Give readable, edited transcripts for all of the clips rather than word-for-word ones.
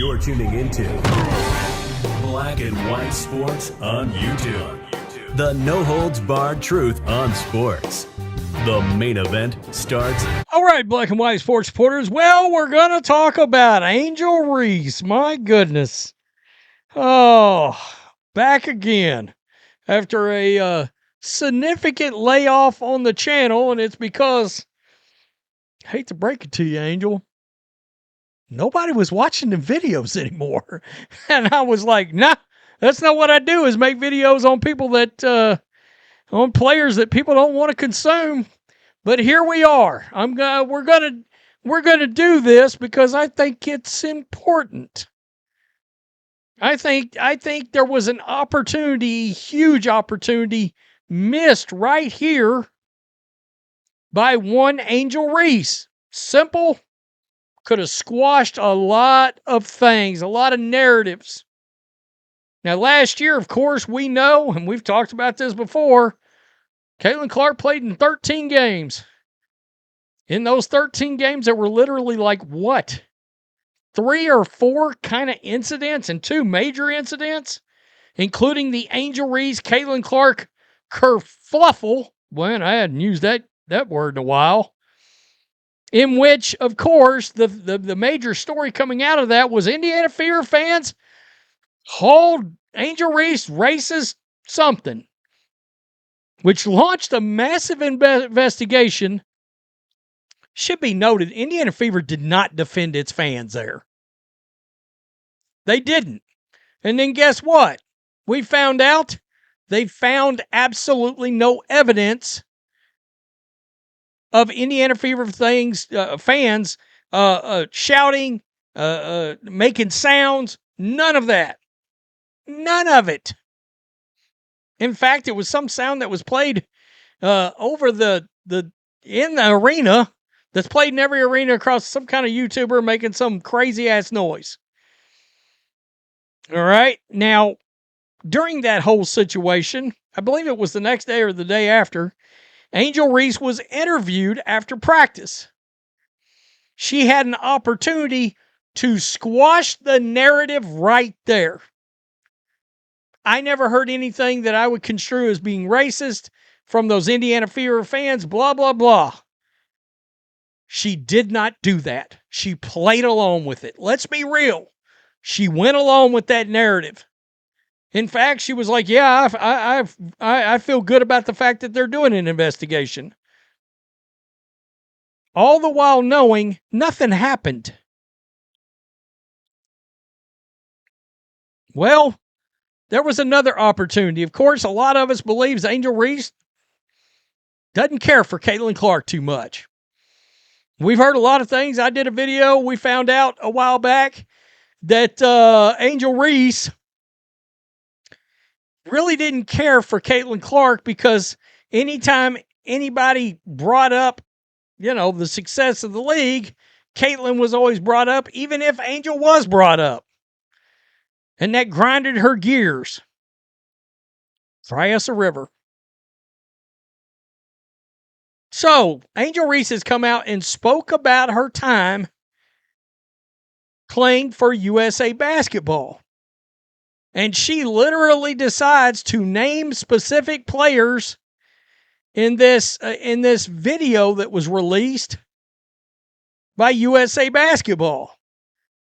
You're tuning into Black and White Sports on YouTube. The no-holds-barred truth on sports. The main event starts. All right, Black and White Sports supporters. Well, we're going to talk about Angel Reese. My goodness. Oh, back again after a significant layoff on the channel, and it's because, I hate to break it to you, Angel, nobody was watching the videos anymore. And I was like, nah, that's not what I do, is make videos on people that, on players that people don't want to consume. But here we are. We're gonna do this because I think it's important. I think there was an opportunity, huge opportunity, missed right here by one Angel Reese. Simple. Could have squashed a lot of things, a lot of narratives. Now, last year, of course, we know, and we've talked about this before, Caitlin Clark played in 13 games. In those 13 games, there were literally like what? 3 or 4 kind of incidents and 2 major incidents, including the Angel Reese, Caitlin Clark kerfluffle. Well, I hadn't used that word in a while. In which, of course, the major story coming out of that was Indiana Fever fans called Angel Reese racist something, which launched a massive investigation. Should be noted, Indiana Fever did not defend its fans there. They didn't. And then guess what? We found out they found absolutely no evidence of Indiana Fever fans shouting, making sounds. None of that. None of it. In fact, it was some sound that was played over in the arena, that's played in every arena across some kind of YouTuber making some crazy ass noise. All right. Now, during that whole situation, I believe it was the next day or the day after, Angel Reese was interviewed after practice. She had an opportunity to squash the narrative right there. I never heard anything that I would construe as being racist from those Indiana Fever fans, blah, blah, blah. She did not do that. She played along with it. Let's be real. She went along with that narrative. In fact, she was like, yeah, I feel good about the fact that they're doing an investigation. All the while knowing nothing happened. Well, there was another opportunity. Of course, a lot of us believes Angel Reese doesn't care for Caitlin Clark too much. We've heard a lot of things. I did a video. We found out a while back that Angel Reese really didn't care for Caitlin Clark because anytime anybody brought up, the success of the league, Caitlin was always brought up, even if Angel was brought up. And that grinded her gears. Fry us a river. So, Angel Reese has come out and spoke about her time playing for USA Basketball. And she literally decides to name specific players in this video that was released by USA Basketball.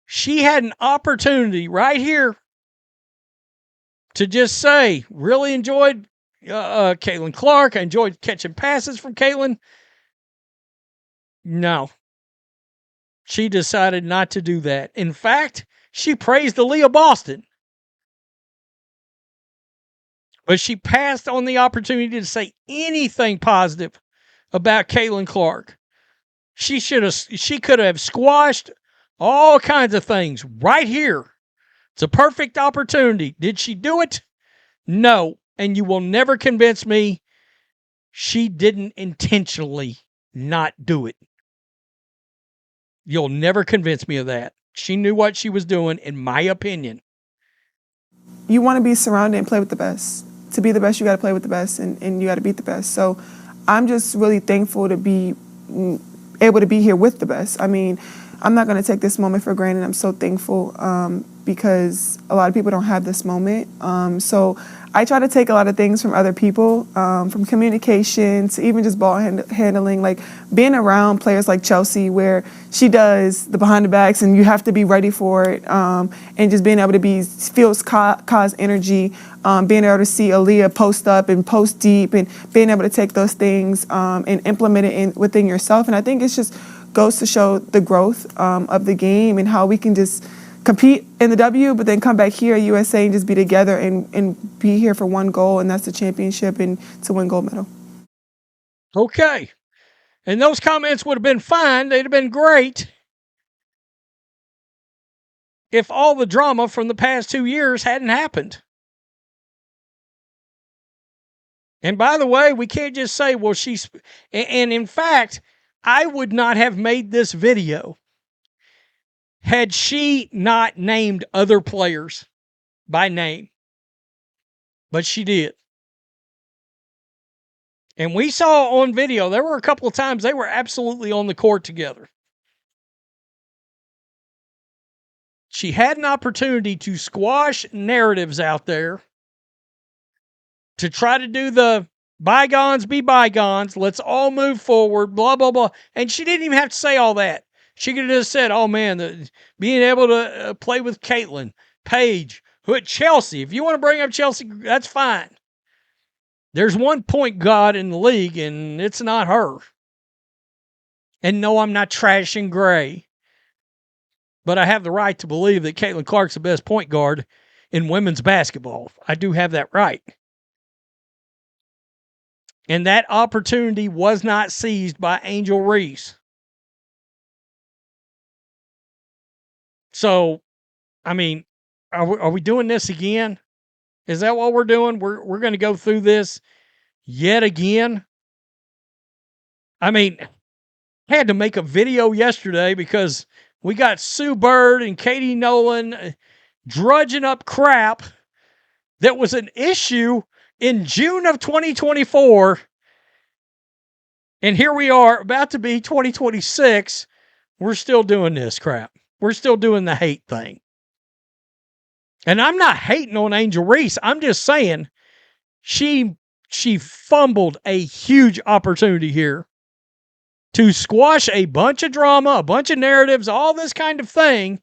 She had an opportunity right here to just say, really enjoyed Caitlin Clark. I enjoyed catching passes from Caitlin. No. She decided not to do that. In fact, she praised Aaliyah Boston. But she passed on the opportunity to say anything positive about Caitlin Clark. She could have squashed all kinds of things right here. It's a perfect opportunity. Did she do it? No. And you will never convince me she didn't intentionally not do it. You'll never convince me of that. She knew what she was doing, in my opinion. You want to be surrounded and play with the best. To be the best, you got to play with the best, and you got to beat the best. So I'm just really thankful to be able to be here with the best. I mean, I'm not going to take this moment for granted. I'm so thankful because a lot of people don't have this moment. So I try to take a lot of things from other people, from communication to even just ball handling, like being around players like Chelsea, where she does the behind the backs and you have to be ready for it, and just being able to feel cause energy, being able to see Aaliyah post up and post deep, and being able to take those things and implement it within yourself. And I think it's just goes to show the growth of the game and how we can just compete in the W, but then come back here at USA and just be together and be here for one goal, and that's the championship and to win gold medal. Okay. And those comments would have been fine. They'd have been great if all the drama from the past 2 years hadn't happened. And by the way, we can't just say, well, and in fact, I would not have made this video had she not named other players by name. But she did. And we saw on video, there were a couple of times they were absolutely on the court together. She had an opportunity to squash narratives out there, to try to do the bygones be bygones, let's all move forward, blah, blah, blah. And she didn't even have to say all that. She could have just said, oh, man, being able to play with Caitlin, Paige, Chelsea. If you want to bring up Chelsea, that's fine. There's one point guard in the league, and it's not her. And no, I'm not trashing Gray. But I have the right to believe that Caitlin Clark's the best point guard in women's basketball. I do have that right. And that opportunity was not seized by Angel Reese. So, I mean, are we doing this again? Is that what we're doing? We're going to go through this yet again? I mean, I had to make a video yesterday because we got Sue Bird and Katie Nolan drudging up crap that was an issue in June of 2024. And here we are, about to be 2026. We're still doing this crap. We're still doing the hate thing. And I'm not hating on Angel Reese. I'm just saying she fumbled a huge opportunity here to squash a bunch of drama, a bunch of narratives, all this kind of thing.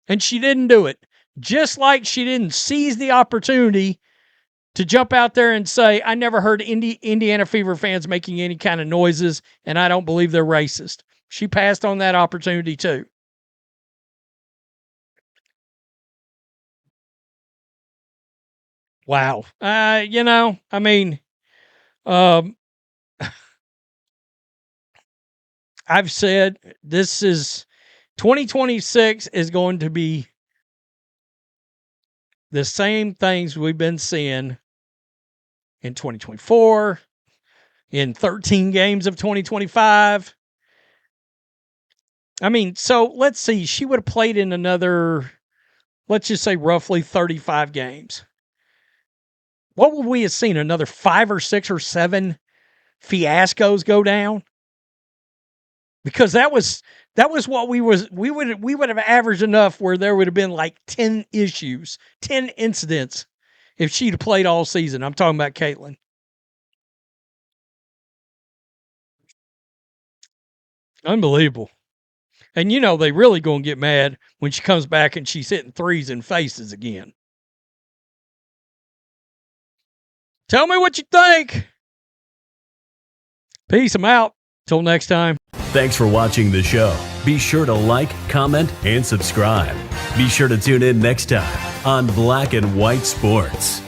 And she didn't do it. Just like she didn't seize the opportunity to jump out there and say, I never heard Indiana Fever fans making any kind of noises, and I don't believe they're racist. She passed on that opportunity too. Wow. I mean, I've said this is 2026 is going to be the same things we've been seeing in 2024, in 13 games of 2025. I mean, so let's see. She would have played in another, let's just say roughly 35 games. What would we have seen? Another 5 or 6 or 7 fiascos go down? Because that was what we would have averaged enough where there would have been like 10 issues, 10 incidents if she'd have played all season. I'm talking about Caitlin. Unbelievable. And they really going to get mad when she comes back and she's hitting threes in faces again. Tell me what you think. Peace. I'm out. Till next time. Thanks for watching the show. Be sure to like, comment, and subscribe. Be sure to tune in next time on Black and White Sports.